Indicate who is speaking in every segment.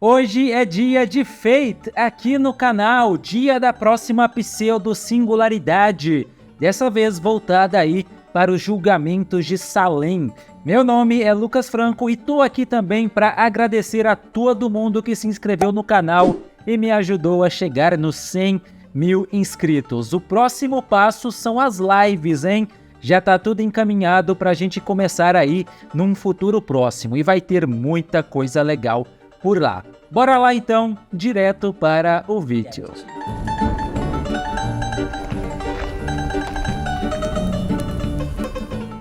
Speaker 1: Hoje é dia de Fate aqui no canal, dia da próxima pseudo-singularidade, dessa vez voltada aí para os julgamentos de Salem. Meu nome é Lucas Franco e tô aqui também para agradecer a todo mundo que se inscreveu no canal e me ajudou a chegar nos 100 mil inscritos. O próximo passo são as lives, hein? Já tá tudo encaminhado pra gente começar aí num futuro próximo e vai ter muita coisa legal por lá. Bora lá então, direto para o vídeo.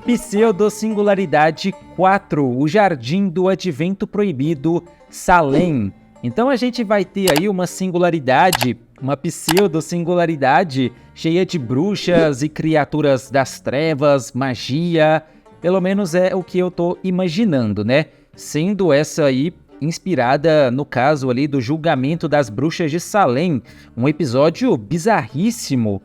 Speaker 1: Pseudo-singularidade 4, o Jardim do Advento Proibido, Salem. Então a gente vai ter aí uma singularidade, uma pseudo-singularidade cheia de bruxas e criaturas das trevas, magia, pelo menos é o que eu tô imaginando, né? Sendo essa aí inspirada no caso ali do julgamento das bruxas de Salem, um episódio bizarríssimo,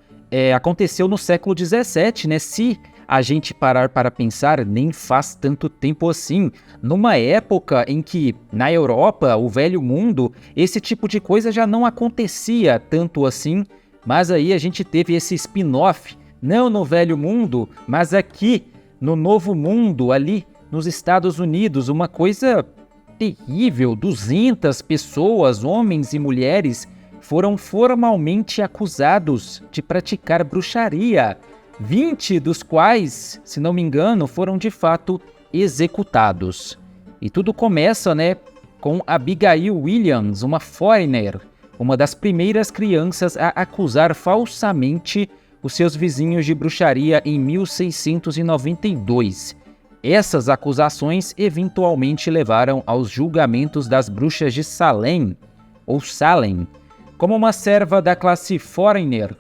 Speaker 1: aconteceu no século 17, né? Se a gente parar para pensar, nem faz tanto tempo assim, numa época em que, na Europa, o Velho Mundo, esse tipo de coisa já não acontecia tanto assim, mas aí a gente teve esse spin-off, não no Velho Mundo, mas aqui no Novo Mundo, ali nos Estados Unidos, uma coisa terrível. 200 pessoas, homens e mulheres, foram formalmente acusados de praticar bruxaria. 20 dos quais, se não me engano, foram de fato executados. E tudo começa, né, com Abigail Williams, uma foreigner, uma das primeiras crianças a acusar falsamente os seus vizinhos de bruxaria em 1692. Essas acusações eventualmente levaram aos julgamentos das bruxas de Salem, ou Salem. Como uma serva da classe foreigner,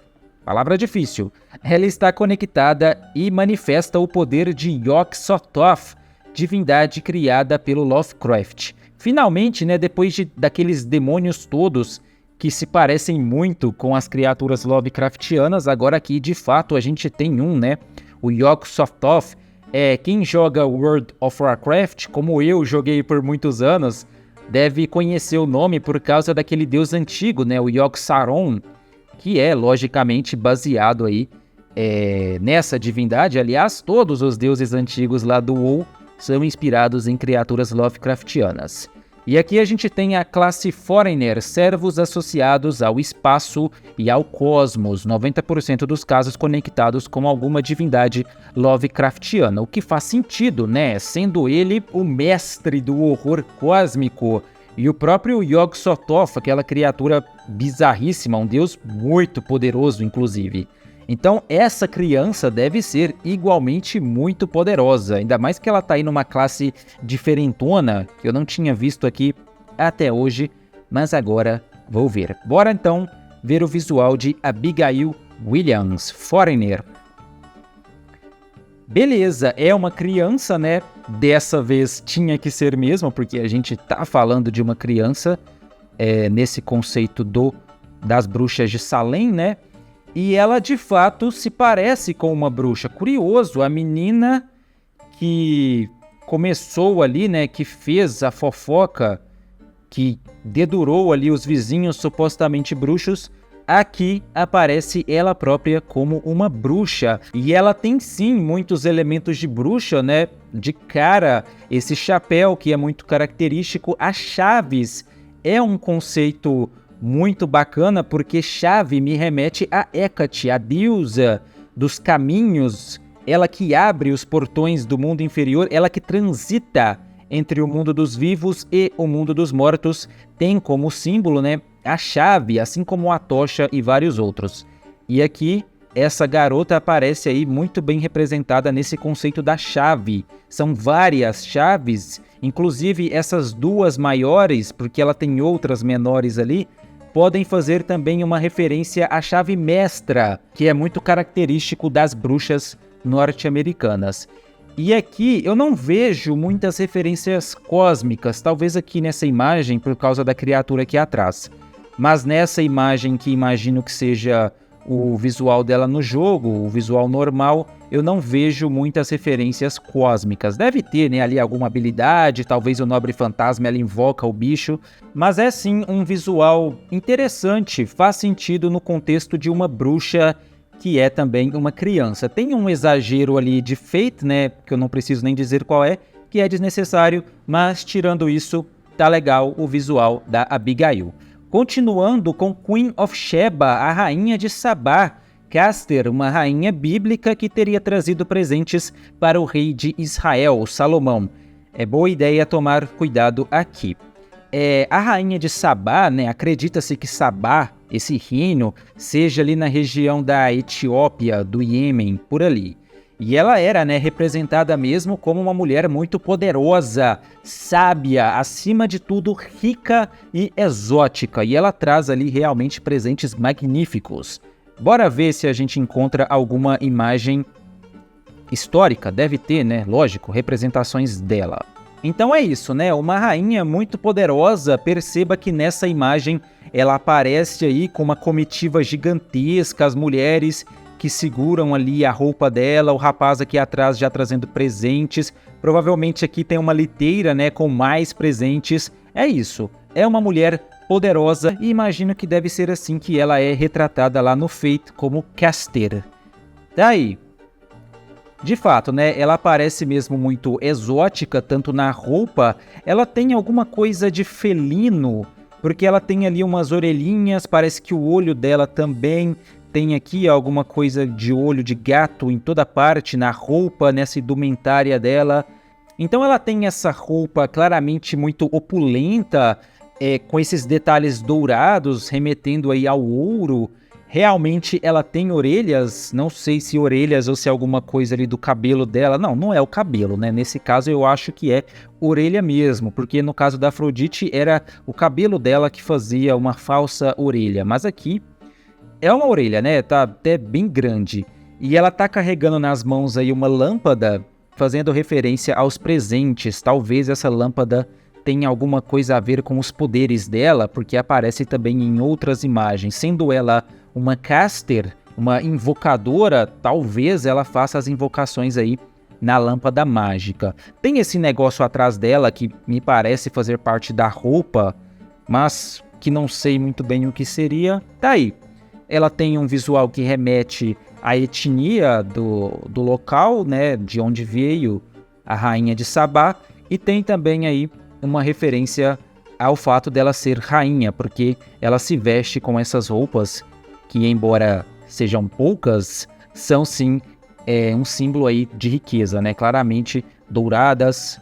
Speaker 1: palavra difícil, ela está conectada e manifesta o poder de Yog-Sothoth, divindade criada pelo Lovecraft. Finalmente, né, depois daqueles demônios todos que se parecem muito com as criaturas Lovecraftianas, agora aqui de fato a gente tem um, né, o Yog-Sothoth. Quem joga World of Warcraft, como eu joguei por muitos anos, deve conhecer o nome por causa daquele deus antigo, né, o Yogg-Saron, que é logicamente baseado aí nessa divindade. Aliás, todos os deuses antigos lá do WoW são inspirados em criaturas Lovecraftianas. E aqui a gente tem a classe Foreigner, servos associados ao espaço e ao cosmos, 90% dos casos conectados com alguma divindade Lovecraftiana, o que faz sentido, né? Sendo ele o mestre do horror cósmico e o próprio Yog-Sothoth, aquela criatura bizarríssima, um deus muito poderoso, inclusive. Então essa criança deve ser igualmente muito poderosa, ainda mais que ela tá aí numa classe diferentona, que eu não tinha visto aqui até hoje, mas agora vou ver. Bora então ver o visual de Abigail Williams, Foreigner. Beleza, é uma criança, né? Dessa vez tinha que ser mesmo, porque a gente tá falando de uma criança nesse conceito das bruxas de Salem, né? E ela, de fato, se parece com uma bruxa. Curioso, a menina que começou ali, né, que fez a fofoca, que dedurou ali os vizinhos supostamente bruxos, aqui aparece ela própria como uma bruxa. E ela tem, sim, muitos elementos de bruxa, né? De cara, esse chapéu que é muito característico. As chaves é um conceito muito bacana, porque chave me remete a Hecate, a deusa dos caminhos, ela que abre os portões do mundo inferior, ela que transita entre o mundo dos vivos e o mundo dos mortos, tem como símbolo, né, a chave, assim como a tocha e vários outros. E aqui, essa garota aparece aí muito bem representada nesse conceito da chave. São várias chaves, inclusive essas duas maiores, porque ela tem outras menores ali, podem fazer também uma referência à chave mestra, que é muito característico das bruxas norte-americanas. E aqui eu não vejo muitas referências cósmicas, talvez aqui nessa imagem por causa da criatura aqui atrás. Mas nessa imagem que imagino que seja o visual dela no jogo, o visual normal, eu não vejo muitas referências cósmicas. Deve ter, né, ali alguma habilidade, talvez o nobre fantasma ela invoca o bicho, mas é sim um visual interessante, faz sentido no contexto de uma bruxa que é também uma criança. Tem um exagero ali de Fate, né, que eu não preciso nem dizer qual é, que é desnecessário, mas tirando isso, tá legal o visual da Abigail. Continuando com Queen of Sheba, a rainha de Sabá, Caster, uma rainha bíblica que teria trazido presentes para o rei de Israel, Salomão. É boa ideia tomar cuidado aqui. A rainha de Sabá, né, acredita-se que Sabá, esse reino, seja ali na região da Etiópia, do Iêmen, por ali. E ela era, né, representada mesmo como uma mulher muito poderosa, sábia, acima de tudo rica e exótica. E ela traz ali realmente presentes magníficos. Bora ver se a gente encontra alguma imagem histórica. Deve ter, né? Lógico, representações dela. Então é isso, né? Uma rainha muito poderosa. Perceba que nessa imagem ela aparece aí com uma comitiva gigantesca, as mulheres que seguram ali a roupa dela, o rapaz aqui atrás já trazendo presentes. Provavelmente aqui tem uma liteira, né, com mais presentes. É isso, é uma mulher poderosa e imagino que deve ser assim que ela é retratada lá no Fate como Caster. Daí, de fato, né, ela parece mesmo muito exótica, tanto na roupa, ela tem alguma coisa de felino, porque ela tem ali umas orelhinhas, parece que o olho dela também tem aqui alguma coisa de olho de gato em toda parte, na roupa, nessa indumentária dela. Então ela tem essa roupa claramente muito opulenta, com esses detalhes dourados, remetendo aí ao ouro. Realmente ela tem orelhas, não sei se orelhas ou se é alguma coisa ali do cabelo dela. Não, não é o cabelo, né? Nesse caso eu acho que é orelha mesmo, porque no caso da Afrodite era o cabelo dela que fazia uma falsa orelha. Mas aqui é uma orelha, né? Tá até bem grande. E ela tá carregando nas mãos aí uma lâmpada, fazendo referência aos presentes. Talvez essa lâmpada tenha alguma coisa a ver com os poderes dela, porque aparece também em outras imagens. Sendo ela uma caster, uma invocadora, talvez ela faça as invocações aí na lâmpada mágica. Tem esse negócio atrás dela que me parece fazer parte da roupa, mas que não sei muito bem o que seria. Tá aí. Ela tem um visual que remete à etnia do local, né, de onde veio a rainha de Sabá, e tem também aí uma referência ao fato dela ser rainha, porque ela se veste com essas roupas que, embora sejam poucas, são sim um símbolo aí de riqueza, né, claramente douradas,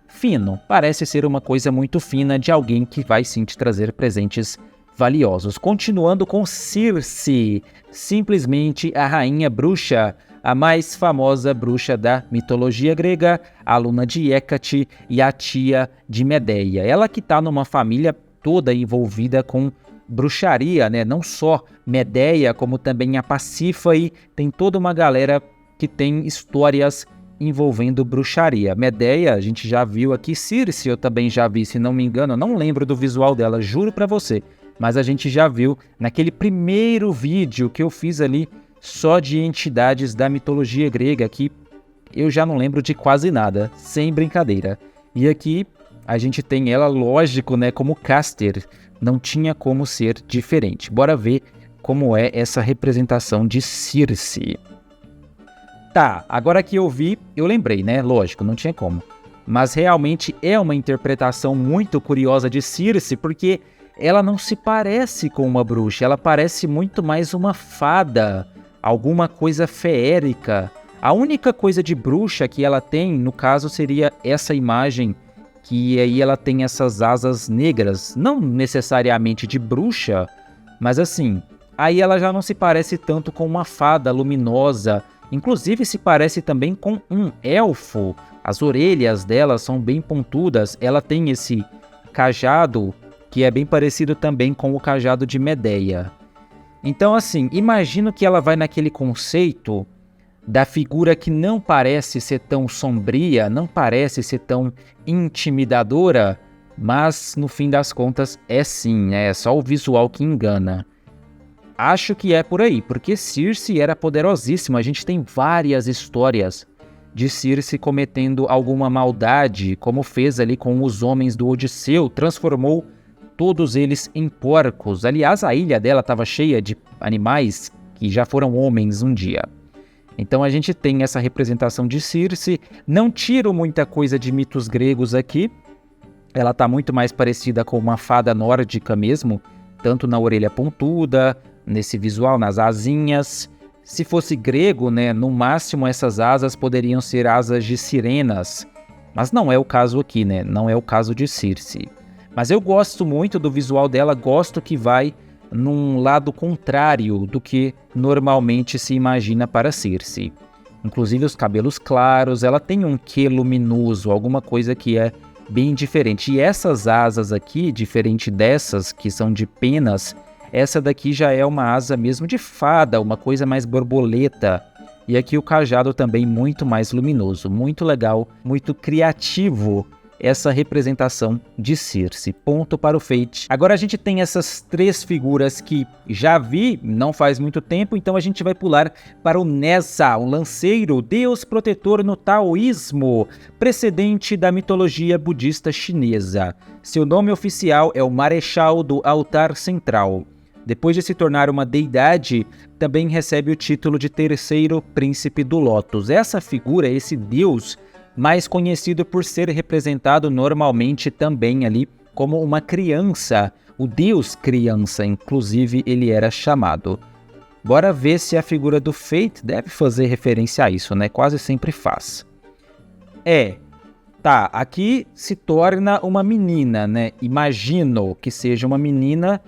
Speaker 1: fino. Parece ser uma coisa muito fina de alguém que vai sim te trazer presentes valiosos. Continuando com Circe, simplesmente a rainha bruxa, a mais famosa bruxa da mitologia grega, aluna de Hécate e a tia de Medeia. Ela que está numa família toda envolvida com bruxaria, né? Não só Medeia, como também a Pasífae, tem toda uma galera que tem histórias envolvendo bruxaria. Medeia, a gente já viu aqui. Circe eu também já vi, se não me engano, eu não lembro do visual dela, juro pra você. Mas a gente já viu naquele primeiro vídeo que eu fiz ali só de entidades da mitologia grega, que eu já não lembro de quase nada, sem brincadeira. E aqui a gente tem ela, lógico, né, como Caster, não tinha como ser diferente. Bora ver como é essa representação de Circe. Tá, agora que eu vi, eu lembrei, né, lógico, não tinha como. Mas realmente é uma interpretação muito curiosa de Circe, porque ela não se parece com uma bruxa, ela parece muito mais uma fada, alguma coisa feérica. A única coisa de bruxa que ela tem, no caso, seria essa imagem, que aí ela tem essas asas negras, não necessariamente de bruxa, mas assim, aí ela já não se parece tanto com uma fada luminosa, inclusive se parece também com um elfo. As orelhas dela são bem pontudas, ela tem esse cajado que é bem parecido também com o cajado de Medeia. Então assim, imagino que ela vai naquele conceito da figura que não parece ser tão sombria, não parece ser tão intimidadora, mas no fim das contas é sim, é só o visual que engana. Acho que é por aí, porque Circe era poderosíssima. A gente tem várias histórias de Circe cometendo alguma maldade, como fez ali com os homens do Odisseu, transformou todos eles em porcos. Aliás, a ilha dela estava cheia de animais que já foram homens um dia. Então a gente tem essa representação de Circe. Não tiro muita coisa de mitos gregos aqui. Ela está muito mais parecida com uma fada nórdica mesmo, tanto na orelha pontuda, nesse visual, nas asinhas. Se fosse grego, né, no máximo essas asas poderiam ser asas de sirenas. Mas não é o caso aqui, né? Não é o caso de Circe. Mas eu gosto muito do visual dela, gosto que vai num lado contrário do que normalmente se imagina para Circe. Inclusive os cabelos claros, ela tem um quê luminoso, alguma coisa que é bem diferente. E essas asas aqui, diferente dessas que são de penas, essa daqui já é uma asa mesmo de fada, uma coisa mais borboleta. E aqui o cajado também muito mais luminoso, muito legal, muito criativo essa representação de Circe. Ponto para o Fate. Agora a gente tem essas três figuras que já vi, não faz muito tempo, então a gente vai pular para o Neza, um lanceiro, deus protetor no taoísmo, precedente da mitologia budista chinesa. Seu nome oficial é o Marechal do Altar Central. Depois de se tornar uma deidade, também recebe o título de terceiro príncipe do Lótus. Essa figura, esse deus, mais conhecido por ser representado normalmente também ali como uma criança, o deus criança, inclusive ele era chamado. Bora ver se a figura do Fate deve fazer referência a isso, né? Quase sempre faz. Tá, aqui se torna uma menina, né? Imagino que seja uma menina,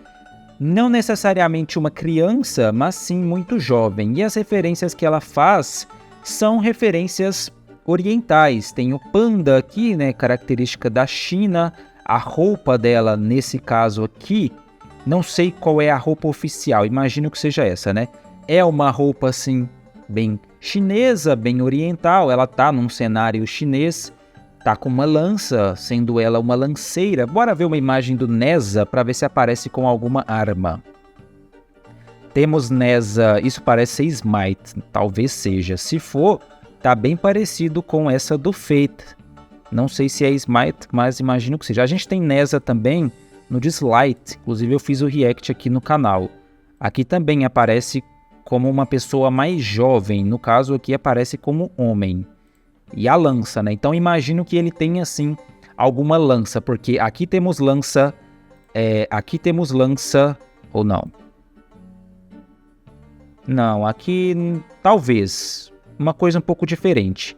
Speaker 1: não necessariamente uma criança, mas sim muito jovem. E as referências que ela faz são referências orientais. Tem o panda aqui, né, característica da China. A roupa dela, nesse caso aqui, não sei qual é a roupa oficial, imagino que seja essa, né? É uma roupa, assim, bem chinesa, bem oriental. Ela tá num cenário chinês, tá com uma lança, sendo ela uma lanceira. Bora ver uma imagem do Neza para ver se aparece com alguma arma. Temos Neza, isso parece ser Smite, talvez seja. Se for, tá bem parecido com essa do Fate. Não sei se é Smite, mas imagino que seja. A gente tem Neza também no Dislight. Inclusive eu fiz o react aqui no canal. Aqui também aparece como uma pessoa mais jovem. No caso aqui aparece como homem. E a lança, né? Então imagino que ele tenha, assim, alguma lança. Porque aqui temos lança... aqui temos lança... Ou não? Não, aqui... Talvez... Uma coisa um pouco diferente.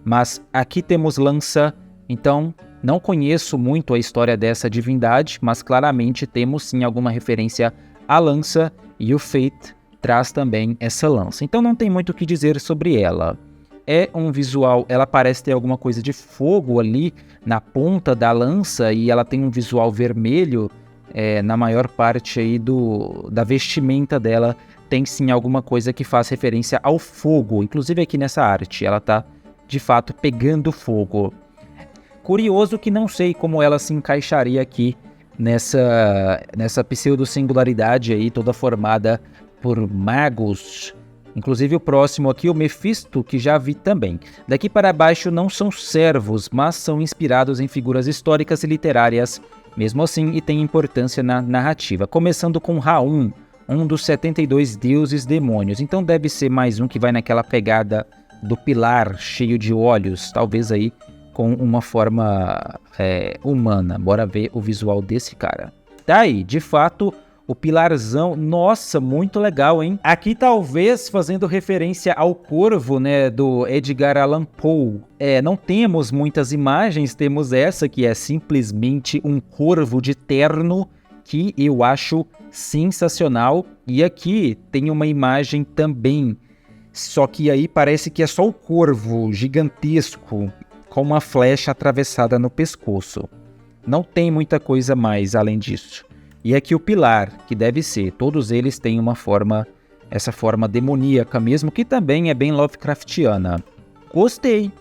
Speaker 1: Mas aqui temos lança, então não conheço muito a história dessa divindade, mas claramente temos sim alguma referência à lança e o Fate traz também essa lança. Então não tem muito o que dizer sobre ela. É um visual, ela parece ter alguma coisa de fogo ali na ponta da lança e ela tem um visual vermelho na maior parte aí da vestimenta dela. Tem sim alguma coisa que faz referência ao fogo, inclusive aqui nessa arte, ela tá de fato pegando fogo. Curioso que não sei como ela se encaixaria aqui nessa pseudo-singularidade aí, toda formada por magos. Inclusive o próximo aqui, o Mefisto, que já vi também. Daqui para baixo não são servos, mas são inspirados em figuras históricas e literárias, mesmo assim, e tem importância na narrativa. Começando com Raum, um dos 72 deuses demônios. Então deve ser mais um que vai naquela pegada do pilar cheio de olhos, talvez aí com uma forma humana. Bora ver o visual desse cara. Tá aí, de fato, o pilarzão. Nossa, muito legal, hein? Aqui talvez fazendo referência ao corvo, né, do Edgar Allan Poe. Não temos muitas imagens, temos essa que é simplesmente um corvo de terno, que eu acho sensacional. E aqui tem uma imagem também, só que aí parece que é só o corvo gigantesco com uma flecha atravessada no pescoço. Não tem muita coisa mais além disso. E aqui o pilar, que deve ser, todos eles têm uma forma, essa forma demoníaca mesmo, que também é bem Lovecraftiana. Gostei.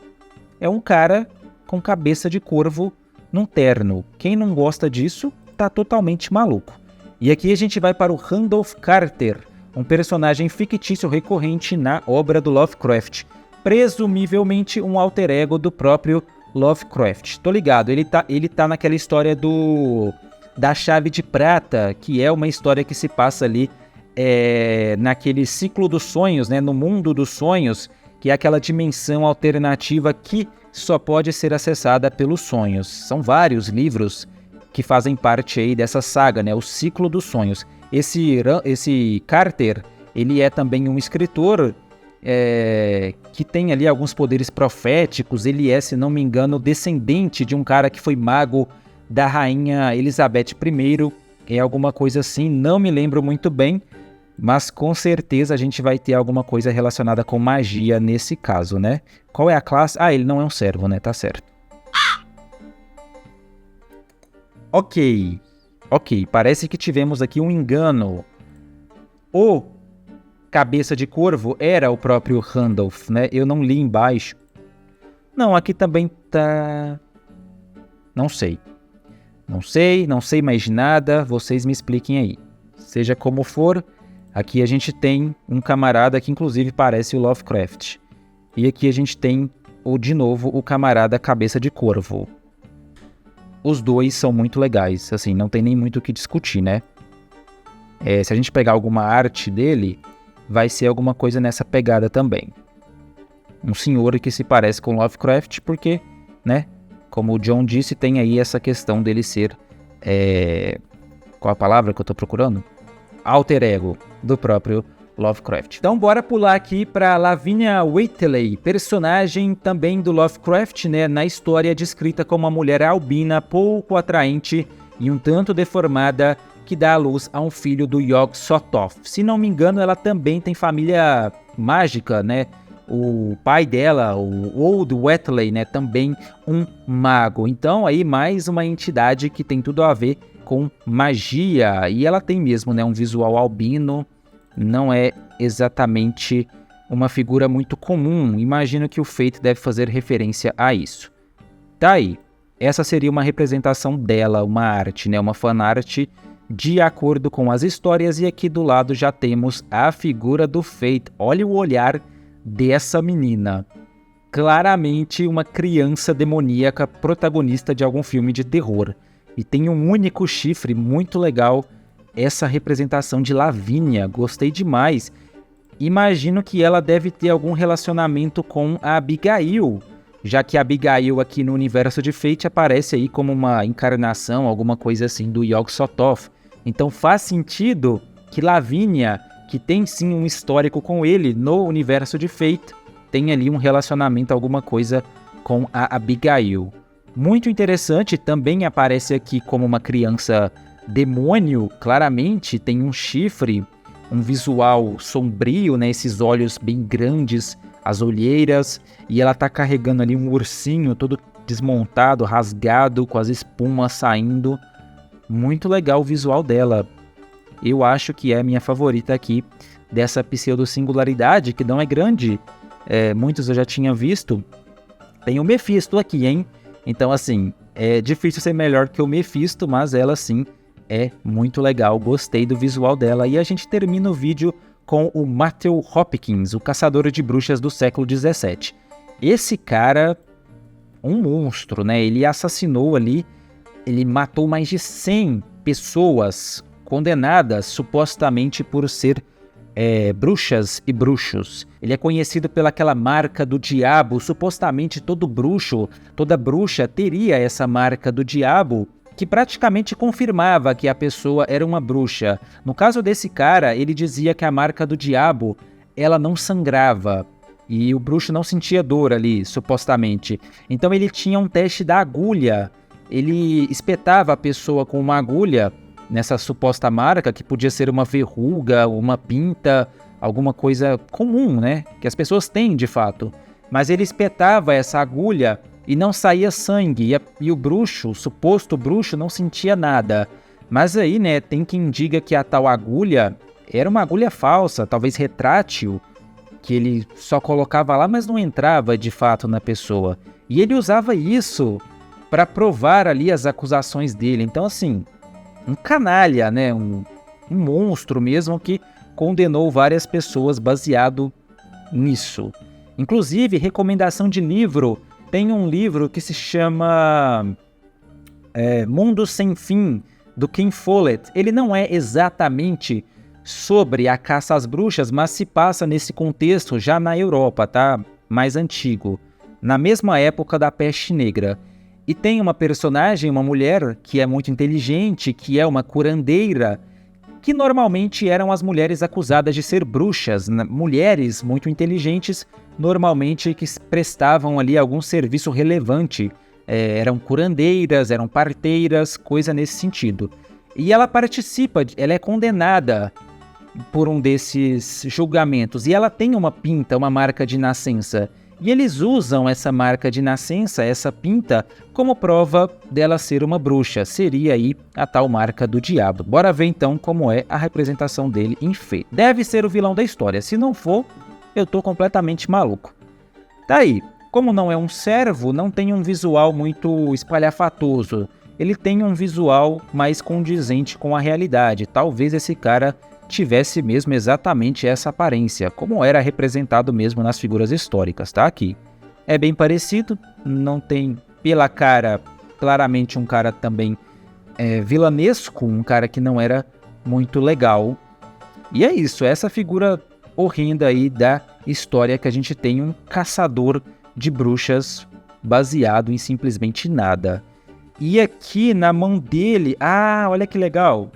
Speaker 1: É um cara com cabeça de corvo num terno. Quem não gosta disso tá totalmente maluco. E aqui a gente vai para o Randolph Carter, um personagem fictício recorrente na obra do Lovecraft, presumivelmente um alter ego do próprio Lovecraft. Tô ligado, ele tá naquela história da Chave de Prata, que é uma história que se passa ali naquele ciclo dos sonhos, né, no mundo dos sonhos, que é aquela dimensão alternativa que só pode ser acessada pelos sonhos. São vários livros que fazem parte aí dessa saga, né, o ciclo dos sonhos. Esse Carter, ele é também um escritor que tem ali alguns poderes proféticos. Ele é, se não me engano, descendente de um cara que foi mago da rainha Elizabeth I, alguma coisa assim, não me lembro muito bem, mas com certeza a gente vai ter alguma coisa relacionada com magia nesse caso, né? Qual é a classe? Ah, ele não é um servo, né? Tá certo. Ok, parece que tivemos aqui um engano. O Cabeça de Corvo era o próprio Randolph, né? Eu não li embaixo. Não, aqui também tá... Não sei mais de nada, vocês me expliquem aí. Seja como for, aqui a gente tem um camarada que inclusive parece o Lovecraft. E aqui a gente tem, de novo, o camarada Cabeça de Corvo. Os dois são muito legais, assim, não tem nem muito o que discutir, né? Se a gente pegar alguma arte dele, vai ser alguma coisa nessa pegada também. Um senhor que se parece com Lovecraft porque, né, como o John disse, tem aí essa questão dele ser, qual a palavra que eu tô procurando? Alter ego do próprio Lovecraft. Então bora pular aqui para Lavinia Whiteley, personagem também do Lovecraft, né, na história descrita como uma mulher albina pouco atraente e um tanto deformada que dá à luz a um filho do Yog-Sothoth. Se não me engano, ela também tem família mágica, né? O pai dela, o Old Whiteley, né, também um mago. Então aí mais uma entidade que tem tudo a ver com magia, e ela tem mesmo, né, um visual albino. Não é exatamente uma figura muito comum. Imagino que o Fate deve fazer referência a isso. Tá aí. Essa seria uma representação dela, uma arte, né? Uma fanart de acordo com as histórias. E aqui do lado já temos a figura do Fate. Olha o olhar dessa menina. Claramente uma criança demoníaca protagonista de algum filme de terror. E tem um único chifre, muito legal. Essa representação de Lavínia, gostei demais. Imagino que ela deve ter algum relacionamento com a Abigail, já que a Abigail aqui no universo de Fate aparece aí como uma encarnação, alguma coisa assim, do Yog-Sothoth. Então faz sentido que Lavínia, que tem sim um histórico com ele no universo de Fate, tem ali um relacionamento, alguma coisa com a Abigail. Muito interessante, também aparece aqui como uma criança demônio, claramente tem um chifre, um visual sombrio, né? Esses olhos bem grandes, as olheiras, e ela tá carregando ali um ursinho todo desmontado, rasgado, com as espumas saindo. Muito legal o visual dela. Eu acho que é a minha favorita aqui dessa pseudo-singularidade, que não é grande. Muitos eu já tinha visto. Tem o Mephisto aqui, hein? Então, assim, é difícil ser melhor que o Mephisto, mas ela, sim, é muito legal. Gostei do visual dela. E a gente termina o vídeo com o Matthew Hopkins, o caçador de bruxas do século XVII. Esse cara, um monstro, né? Ele assassinou ali, ele matou mais de 100 pessoas condenadas supostamente por ser bruxas e bruxos. Ele é conhecido pelaquela marca do diabo. Supostamente todo bruxo, toda bruxa teria essa marca do diabo, que praticamente confirmava que a pessoa era uma bruxa. No caso desse cara, ele dizia que a marca do diabo, ela não sangrava, e o bruxo não sentia dor ali, supostamente. Então ele tinha um teste da agulha. Ele espetava a pessoa com uma agulha nessa suposta marca, que podia ser uma verruga, uma pinta, alguma coisa comum, né? Que as pessoas têm, de fato. Mas ele espetava essa agulha e não saía sangue, e o bruxo, o suposto bruxo, não sentia nada. Mas aí, né, tem quem diga que a tal agulha era uma agulha falsa, talvez retrátil, que ele só colocava lá, mas não entrava de fato na pessoa. E ele usava isso para provar ali as acusações dele. Então, assim, um canalha, né, um monstro mesmo, que condenou várias pessoas baseado nisso. Inclusive, recomendação de livro, tem um livro que se chama Mundo Sem Fim, do Ken Follett. Ele não é exatamente sobre a caça às bruxas, mas se passa nesse contexto já na Europa, tá? Mais antigo, na mesma época da Peste Negra. E tem uma personagem, uma mulher, que é muito inteligente, que é uma curandeira, que normalmente eram as mulheres acusadas de ser bruxas, mulheres muito inteligentes, normalmente que prestavam ali algum serviço relevante. Eram curandeiras, eram parteiras, coisa nesse sentido. E ela participa, ela é condenada por um desses julgamentos, e ela tem uma pinta, uma marca de nascença. E eles usam essa marca de nascença, essa pinta, como prova dela ser uma bruxa. Seria aí a tal marca do diabo. Bora ver então como é a representação dele em Fê. Deve ser o vilão da história. Se não for, eu tô completamente maluco. Tá aí. Como não é um servo, não tem um visual muito espalhafatoso. Ele tem um visual mais condizente com a realidade. Talvez esse cara tivesse mesmo exatamente essa aparência, como era representado mesmo nas figuras históricas, tá aqui. É bem parecido, não tem pela cara, claramente um cara também vilanesco, um cara que não era muito legal. E é isso, essa figura horrenda aí da história que a gente tem um caçador de bruxas baseado em simplesmente nada. E aqui na mão dele, olha que legal,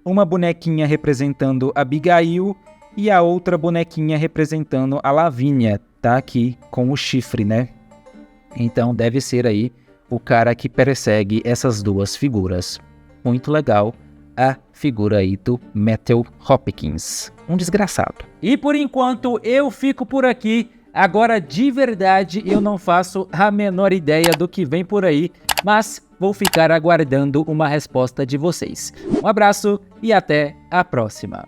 Speaker 1: uma bonequinha representando a Abigail e a outra bonequinha representando a Lavínia, tá aqui com o chifre, né? Então deve ser aí o cara que persegue essas duas figuras. Muito legal a figura aí do Matthew Hopkins, um desgraçado. E por enquanto eu fico por aqui. Agora de verdade eu não faço a menor ideia do que vem por aí, mas vou ficar aguardando uma resposta de vocês. Um abraço e até a próxima.